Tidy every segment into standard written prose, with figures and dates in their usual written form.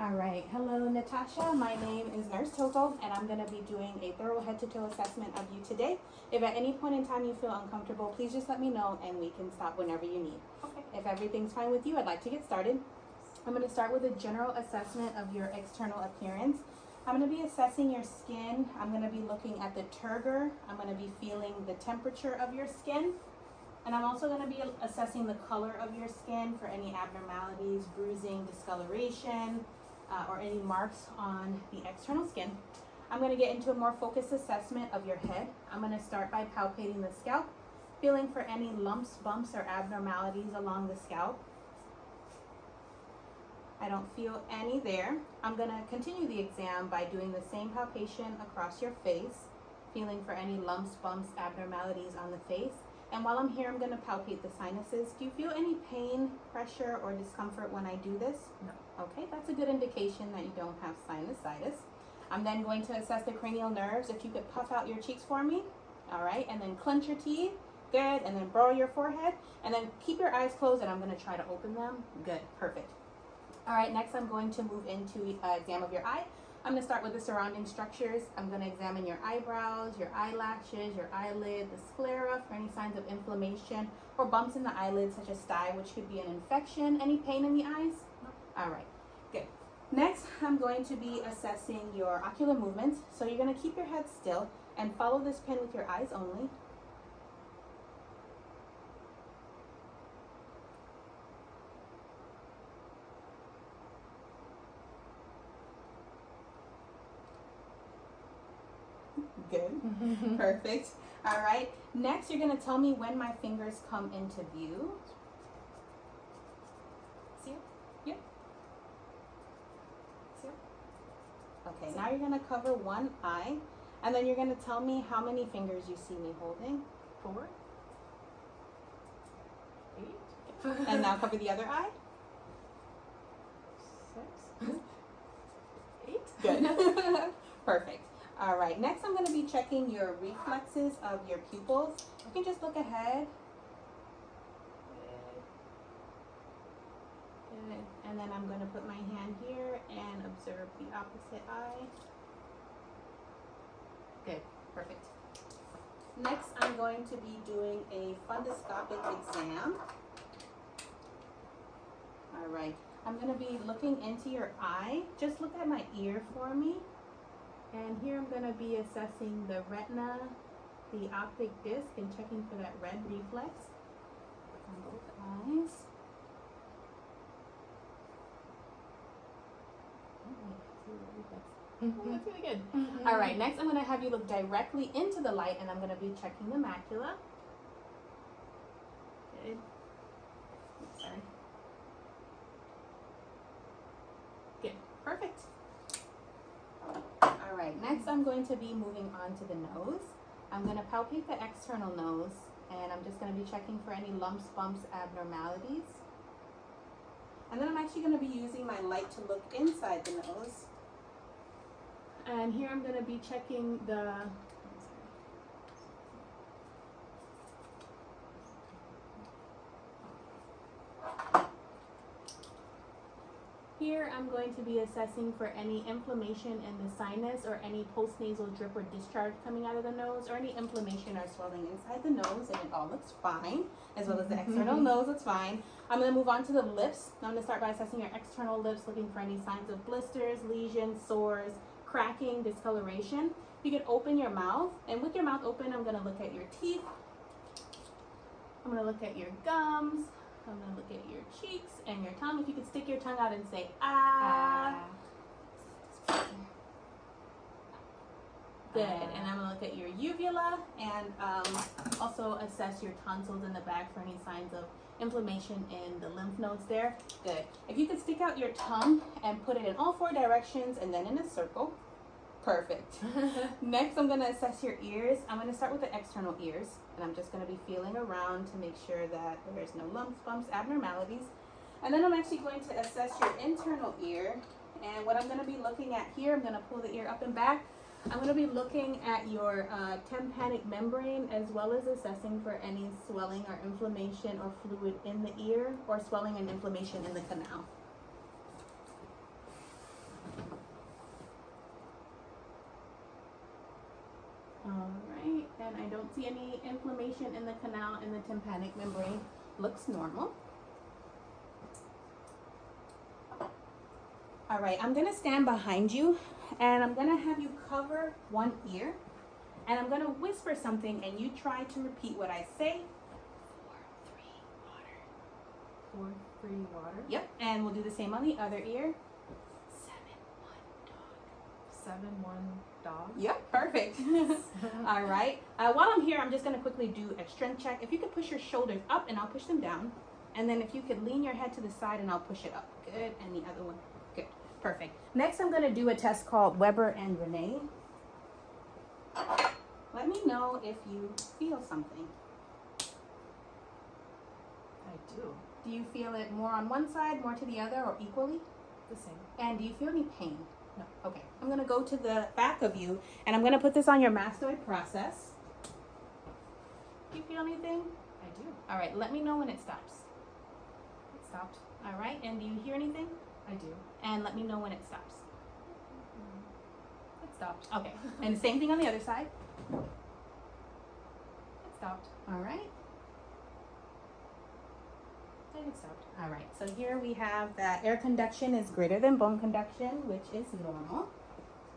All right, hello Natasha. My name is Nurse Toko, and I'm going to be doing a thorough head-to-toe assessment of you today. If at any point in time you feel uncomfortable, please just let me know and we can stop whenever you need. Okay. If everything's fine with you, I'd like to get started. I'm going to start with a general assessment of your external appearance. I'm going to be assessing your skin. I'm going to be looking at the turgor. I'm going to be feeling the temperature of your skin. And I'm also going to be assessing the color of your skin for any abnormalities, bruising, discoloration, or any marks on the external skin. I'm going to get into a more focused assessment of your head. I'm going to start by palpating the scalp, feeling for any lumps, bumps, or abnormalities along the scalp. I don't feel any there. I'm going to continue the exam by doing the same palpation across your face, feeling for any lumps, bumps, abnormalities on the face. And while I'm here, I'm going to palpate the sinuses. Do you feel any pain, pressure, or discomfort when I do this? No. Okay, that's a good indication that you don't have sinusitis. I'm then going to assess the cranial nerves. If you could puff out your cheeks for me. All right, and then clench your teeth. Good, and then burrow your forehead. And then keep your eyes closed, and I'm going to try to open them. Good, perfect. All right, next I'm going to move into exam of your eye. I'm going to start with the surrounding structures. I'm going to examine your eyebrows, your eyelashes, your eyelid, the sclera for any signs of inflammation or bumps in the eyelids such as sty, which could be an infection. Any pain in the eyes? No. All right, good. Next, I'm going to be assessing your ocular movements. So you're going to keep your head still and follow this pin with your eyes only. Good. Perfect. All right. Next, you're going to tell me when my fingers come into view. See it? Yeah. See it? Okay, now you're going to cover one eye, and then you're going to tell me how many fingers you see me holding. 4, 8, And now cover the other eye. 6, 8. Good. Perfect. All right, next I'm going to be checking your reflexes of your pupils. You can just look ahead. Good. And then I'm going to put my hand here and observe the opposite eye. Good. Perfect. Next, I'm going to be doing a fundoscopic exam. All right. I'm going to be looking into your eye. Just look at my ear for me. And here I'm going to be assessing the retina, the optic disc, and checking for that red reflex on both eyes. Oh, that's really good. All right, next I'm going to have you look directly into the light, and I'm going to be checking the macula. Good. Sorry. Good. Perfect. All right, next I'm going to be moving on to the nose. I'm going to palpate the external nose, and I'm just going to be checking for any lumps, bumps, abnormalities. And then I'm actually going to be using my light to look inside the nose. And here I'm going to be checking the... Here I'm going to be assessing for any inflammation in the sinus or any postnasal drip or discharge coming out of the nose, or any inflammation or swelling inside the nose, and it all looks fine, as well as the external nose, it's fine. I'm going to move on to the lips. I'm going to start by assessing your external lips, looking for any signs of blisters, lesions, sores, cracking, discoloration. You can open your mouth, and with your mouth open, I'm going to look at your teeth. I'm going to look at your gums. I'm going to look at your cheeks and your tongue. If you could stick your tongue out and say, ah. Good. And I'm going to look at your uvula and also assess your tonsils in the back for any signs of inflammation in the lymph nodes there. Good. If you could stick out your tongue and put it in all 4 directions and then in a circle. Perfect. Next, I'm going to assess your ears. I'm going to start with the external ears, and I'm just going to be feeling around to make sure that there's no lumps, bumps, abnormalities. And then I'm actually going to assess your internal ear. And what I'm going to be looking at here, I'm going to pull the ear up and back. I'm going to be looking at your tympanic membrane, as well as assessing for any swelling or inflammation or fluid in the ear, or swelling and inflammation in the canal. All right, and I don't see any inflammation in the canal and the tympanic membrane. Looks normal. All right, I'm gonna stand behind you and I'm gonna have you cover one ear and I'm gonna whisper something and you try to repeat what I say. 4, 3, water. 4, 3, water. Yep, and we'll do the same on the other ear. 7, 1, dog. 7, 1, dog. Yep, perfect. All right, while I'm here, I'm just gonna quickly do a strength check. If you could push your shoulders up and I'll push them down. And then if you could lean your head to the side and I'll push it up. Good, and the other one. Good, perfect. Next, I'm gonna do a test called Weber and Renee. Let me know if you feel something. I do. Do you feel it more on one side, more to the other, or equally? The same. And do you feel any pain? No. Okay, I'm gonna go to the back of you and I'm gonna put this on your mastoid process. Do you feel anything? I do. All right, let me know when it stops. It stopped. All right, and do you hear anything? I do. And let me know when it stops. It stopped. Okay, and the same thing on the other side. It stopped. All right. And it stopped. All right, so here we have that air conduction is greater than bone conduction, which is normal.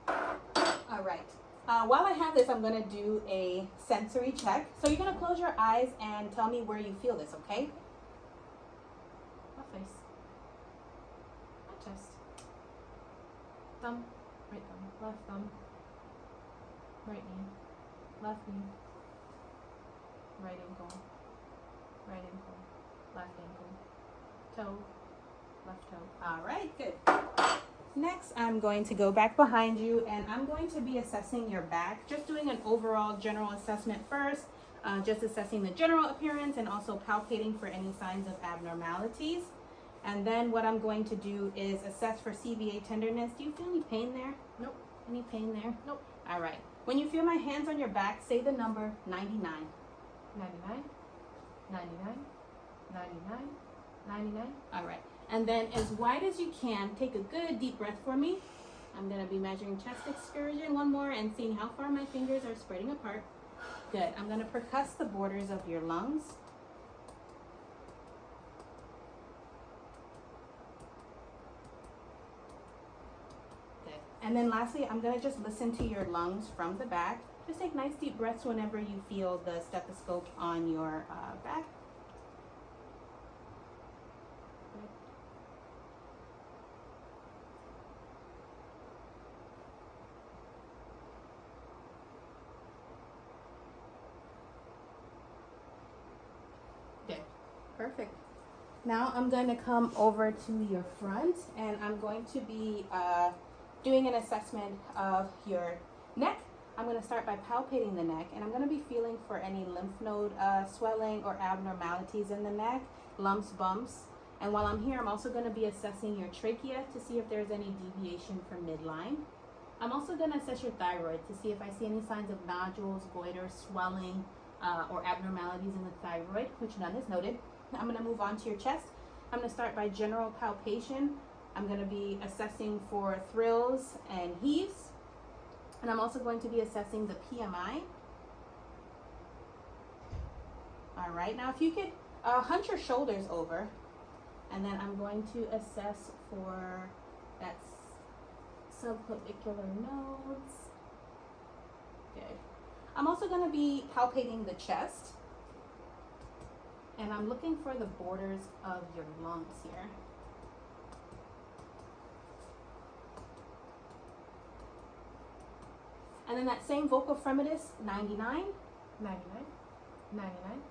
All right, while I have this, I'm gonna do a sensory check. So you're gonna close your eyes and tell me where you feel this, okay? My face. My chest. Thumb. Right thumb. Left thumb. Right knee. Left knee. Right ankle. Right ankle. Left ankle. Toe. Left toe. All right, good. Next, I'm going to go back behind you and I'm going to be assessing your back, just doing an overall general assessment first, just assessing the general appearance and also palpating for any signs of abnormalities. And then what I'm going to do is assess for CVA tenderness. Do you feel any pain there? Nope. Any pain there? Nope. All right. When you feel my hands on your back, say the number 99. 99. 99. 99. 99. All right. And then as wide as you can, take a good deep breath for me. I'm going to be measuring chest excursion one more and seeing how far my fingers are spreading apart. Good. I'm going to percuss the borders of your lungs. Good. And then lastly, I'm going to just listen to your lungs from the back. Just take nice deep breaths whenever you feel the stethoscope on your back. Good. Perfect. Now I'm going to come over to your front and I'm going to be doing an assessment of your neck. I'm going to start by palpating the neck and I'm going to be feeling for any lymph node swelling or abnormalities in the neck, lumps, bumps. And while I'm here, I'm also going to be assessing your trachea to see if there's any deviation from midline. I'm also going to assess your thyroid to see if I see any signs of nodules, goiter, swelling, or abnormalities in the thyroid, which none is noted. I'm going to move on to your chest. I'm going to start by general palpation. I'm going to be assessing for thrills and heaves. And I'm also going to be assessing the PMI. All right, now if you could hunch your shoulders over, and then I'm going to assess for that subclavicular nodes. Good. I'm also going to be palpating the chest. And I'm looking for the borders of your lungs here. And then that same vocal fremitus, 99. 99. 99.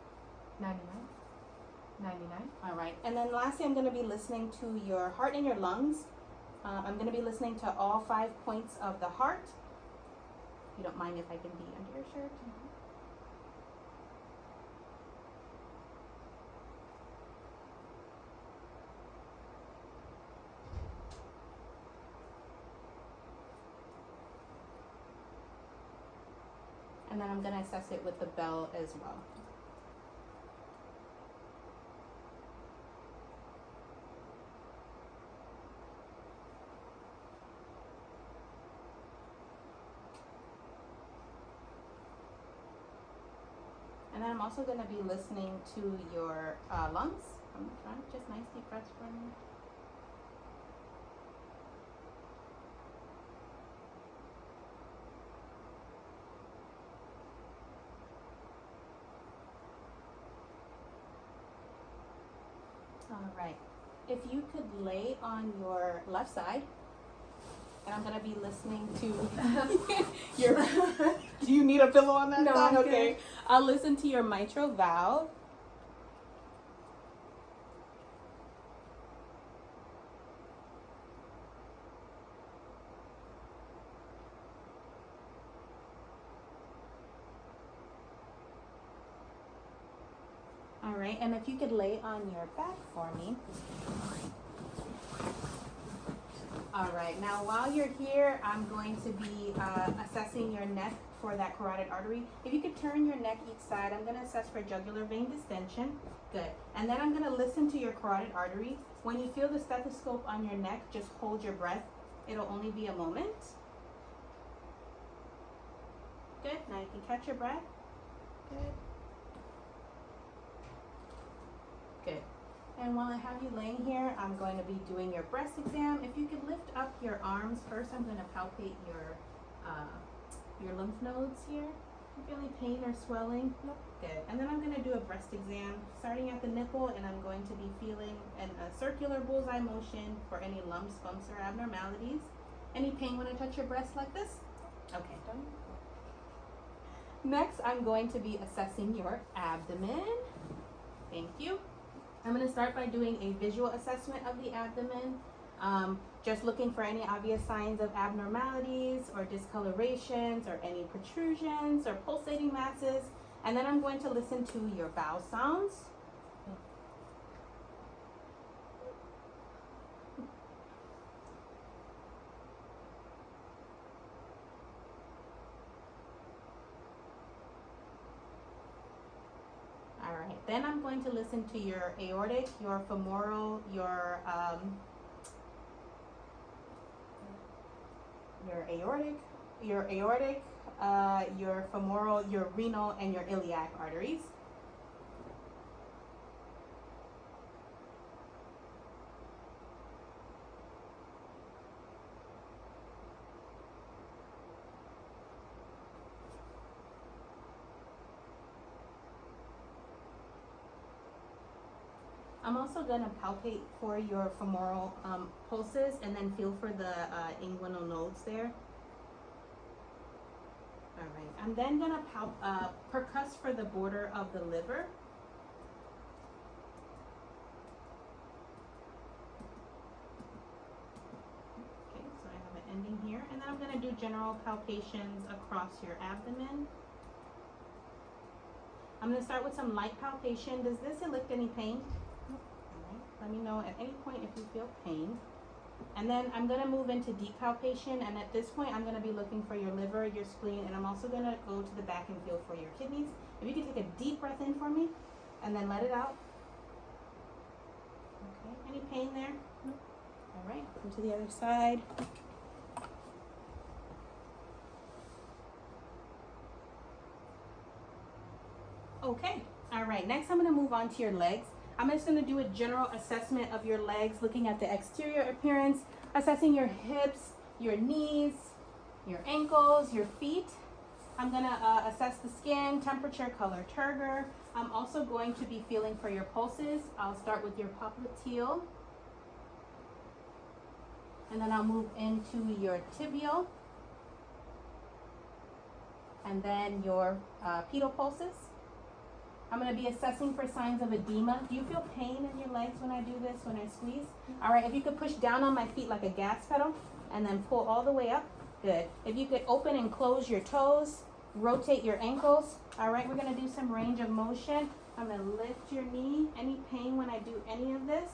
99. 99. All right. And then lastly, I'm going to be listening to your heart and your lungs. I'm going to be listening to all 5 points of the heart. If you don't mind if I can be under your shirt. And then I'm going to assess it with the bell as well. And then I'm also going to be listening to your lungs. I'm trying to just nice deep breaths for me. All right. If you could lay on your left side, and I'm gonna be listening to your. Do you need a pillow on that No, side? I'm Okay. good. I'll listen to your mitral valve. All right, and if you could lay on your back for me. All right, now while you're here, I'm going to be assessing your neck for that carotid artery. If you could turn your neck each side, I'm gonna assess for jugular vein distension. Good. And then I'm gonna listen to your carotid artery. When you feel the stethoscope on your neck, just hold your breath. It'll only be a moment. Good, now you can catch your breath. Good. Good. And while I have you laying here, I'm going to be doing your breast exam. If you could lift up your arms first, I'm going to palpate your lymph nodes here. You feel any pain or swelling? Nope. Good. And then I'm going to do a breast exam, starting at the nipple, and I'm going to be feeling a circular bullseye motion for any lumps, bumps, or abnormalities. Any pain when I touch your breast like this? Okay, done. Next, I'm going to be assessing your abdomen. Thank you. I'm going to start by doing a visual assessment of the abdomen, just looking for any obvious signs of abnormalities or discolorations or any protrusions or pulsating masses. And then I'm going to listen to your bowel sounds. All right, then I'm going to listen to your aortic, your femoral, your femoral, your renal, and your iliac arteries. I'm also going to palpate for your femoral pulses and then feel for the inguinal nodes there. All right, I'm then going to percuss for the border of the liver. Okay, so I have an ending here. And then I'm going to do general palpations across your abdomen. I'm going to start with some light palpation. Does this elicit any pain? Let me know at any point if you feel pain. And then I'm going to move into deep palpation, and at this point I'm going to be looking for your liver, your spleen, and I'm also going to go to the back and feel for your kidneys. If you could take a deep breath in for me and then let it out. Okay, any pain there? No. All right, come to the other side. Okay, all right, next I'm going to move on to your legs. I'm just going to do a general assessment of your legs, looking at the exterior appearance, assessing your hips, your knees, your ankles, your feet. I'm going to assess the skin, temperature, color, turgor. I'm also going to be feeling for your pulses. I'll start with your popliteal, and then I'll move into your tibial, and then your pedal pulses. I'm going to be assessing for signs of edema. Do you feel pain in your legs when I do this, when I squeeze? All right, if you could push down on my feet like a gas pedal and then pull all the way up. Good. If you could open and close your toes, rotate your ankles. All right, we're going to do some range of motion. I'm going to lift your knee. Any pain when I do any of this?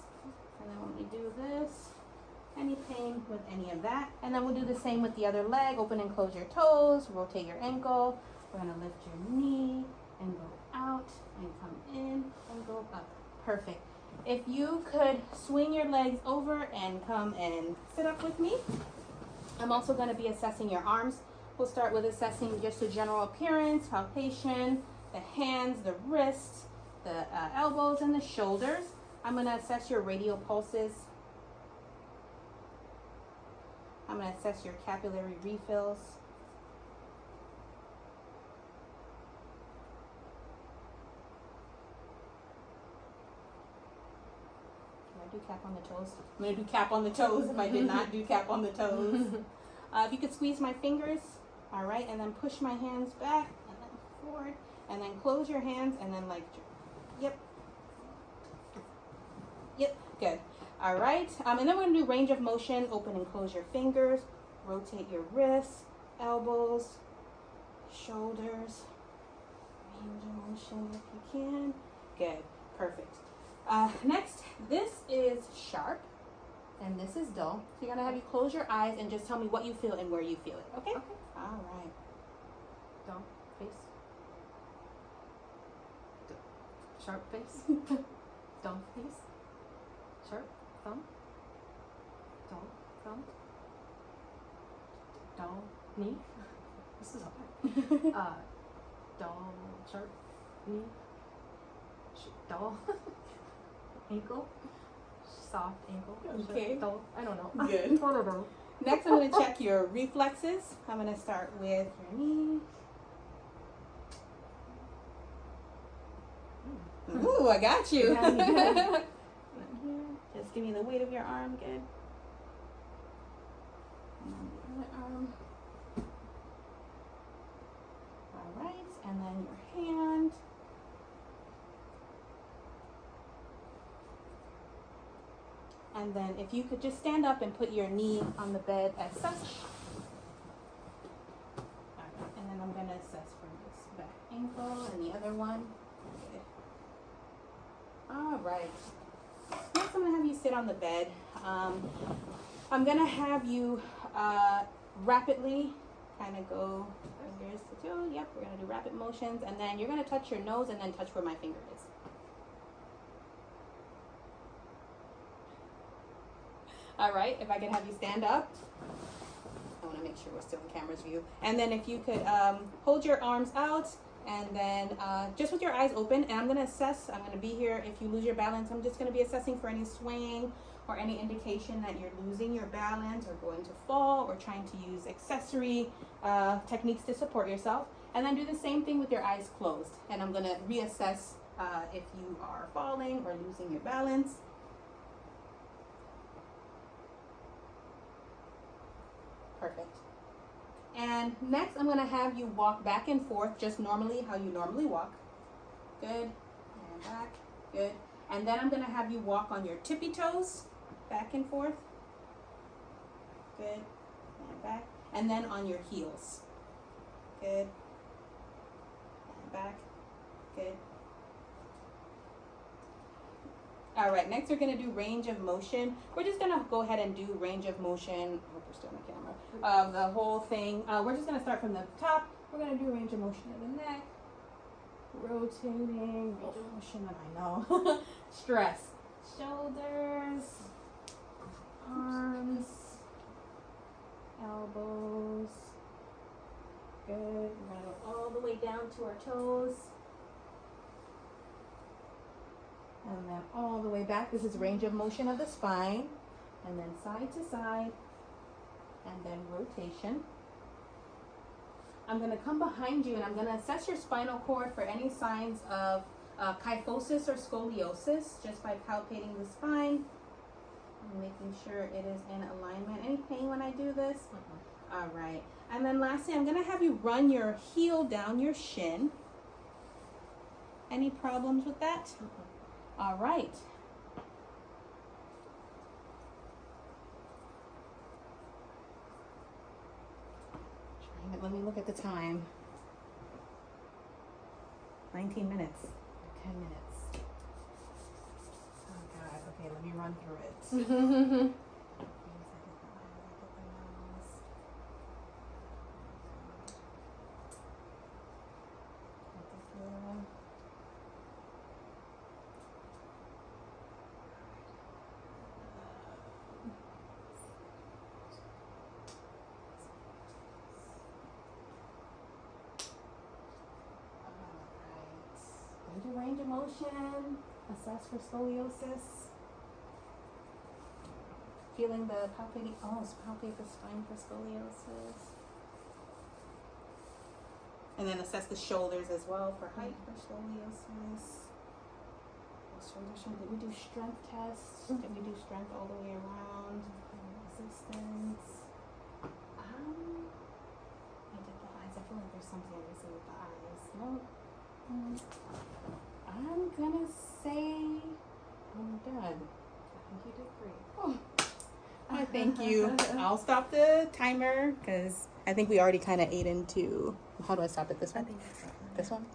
And then when we do this, any pain with any of that? And then we'll do the same with the other leg. Open and close your toes, rotate your ankle. We're going to lift your knee and go out and come in and go up. Perfect. If you could swing your legs over and come and sit up with me. I'm also going to be assessing your arms. We'll start with assessing just the general appearance, palpation, the hands, the wrists, the elbows, and the shoulders. I'm going to assess your radial pulses. I'm going to assess your capillary refills. Did I do cap on the toes? I'm going to do cap on the toes if I did not do cap on the toes. If you could squeeze my fingers, all right, and then push my hands back and then forward, and then close your hands and then like, yep, good. All right, and then we're gonna do range of motion. Open and close your fingers, rotate your wrists, elbows, shoulders, range of motion if you can. Good, perfect. Next, this is sharp and this is dull. So you're gonna have you close your eyes and just tell me what you feel and where you feel it, okay? Okay. All right. Dull face. Sharp face. Dull face. Sharp thumb. Dull thumb. Dull knee. This is okay. Dull sharp knee. Dull ankle. Soft ankle. Okay. Dull. I don't know. Good. I don't know. Next, I'm going to check your reflexes. I'm going to start with your knee. Ooh, I got you. Yeah, you did. Here. Just give me the weight of your arm. Good. And then the other arm. All right. And then your hand. And then if you could just stand up and put your knee on the bed as such. Alright, and then I'm going to assess for this back ankle and the other one. Good. Alright. Next I'm going to have you sit on the bed. I'm going to have you rapidly kind of go fingers to toe. Yep, we're going to do rapid motions. And then you're going to touch your nose and then touch where my finger is. All right, if I could have you stand up. I want to make sure we're still in camera's view. And then if you could hold your arms out and then just with your eyes open. And I'm going to assess. I'm going to be here. If you lose your balance, I'm just going to be assessing for any swaying or any indication that you're losing your balance or going to fall or trying to use accessory techniques to support yourself. And then do the same thing with your eyes closed. And I'm going to reassess if you are falling or losing your balance. Perfect. And next I'm going to have you walk back and forth just normally how you normally walk. Good. And back. Good. And then I'm going to have you walk on your tippy toes back and forth. Good. And back. And then on your heels. Good. And back. Good. All right, next we're going to do range of motion. We're just going to go ahead and do range of motion. I hope we're still on the camera. Of the whole thing. We're just going to start from the top. We're going to do range of motion of the neck. Rotating. Range of motion, I know. Stress. Shoulders. Arms. Elbows. Good. We're going to go all the way down to our toes. And then all the way back. This is range of motion of the spine. And then side to side. And then rotation. I'm going to come behind you and I'm going to assess your spinal cord for any signs of kyphosis or scoliosis just by palpating the spine and making sure it is in alignment. Any pain when I do this? All right. And then lastly, I'm going to have you run your heel down your shin. Any problems with that? All right. Let me look at the time. 19 minutes. 10 minutes. Oh God. Okay, let me run through it. range of motion. Assess for scoliosis. Feeling the palpating. Oh, it's palpate the spine for scoliosis. And then assess the shoulders as well for height for scoliosis. Shoulder strength. Did we do strength tests? Did we do strength all the way around? Resistance. I did the eyes. I feel like there's something I missing with the eyes. No. I'm gonna say I'm done. I think you did great. Oh. I thank you. I'll stop the timer because I think we already kind of ate into. How do I stop it? This one? I think that's This one?